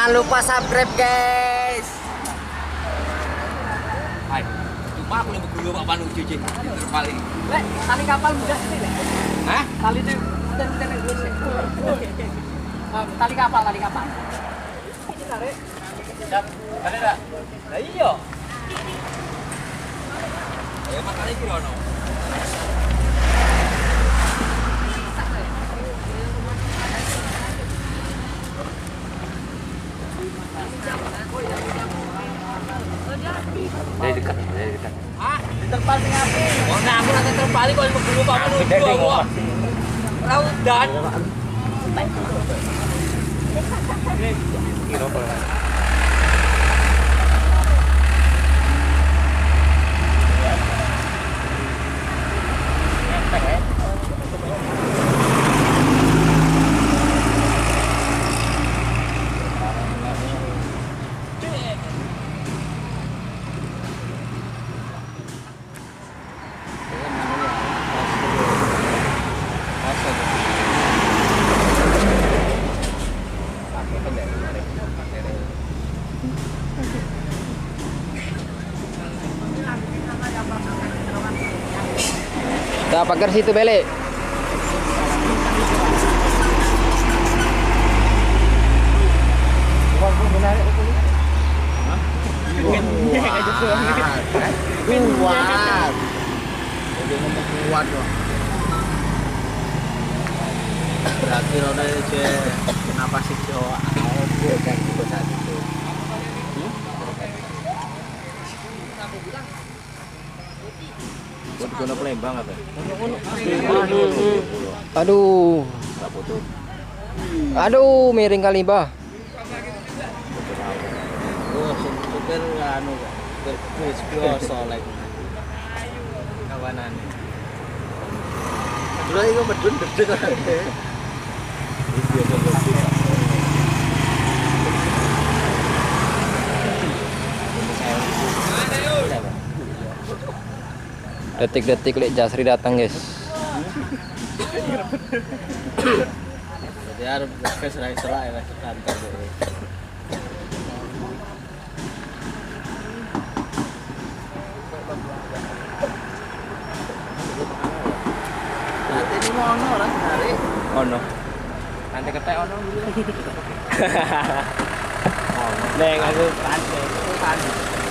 Jangan lupa subscribe guys. Hai, cuma aku yang berguru Pak Panu cuci terpal ini. Lek, tali kapal mudah sih, Lek. Hah? Tali itu mudah wis. Tali kapal. Ini tarik. Siap. Ada enggak? Lah iya. Ya makane iki ono. Dari dekat. Ah, diterpal sing apik. Oh, nah aku nanti terpal kok yang berguru Pak Panu. Raudan. Kira apa? Dah pagar situ balik. Kuat. Udah ngomong kuat loh. Berarti roda aja kenapa sih cowok? Oke kan gitu saat itu. Buat guna Palembang apa? Aduh. Aduh, miring kali, Bah. Oh, supir anu, terus biasa lagi. Kawanan. Dulu itu medun gede kan. Detik-detik Lek Jasri datang, guys. Jadi harus serai-serai ya kantor. Nanti ini mau ono lah hari. Ono. Nanti ketek ono dulu. Neng aku pantai.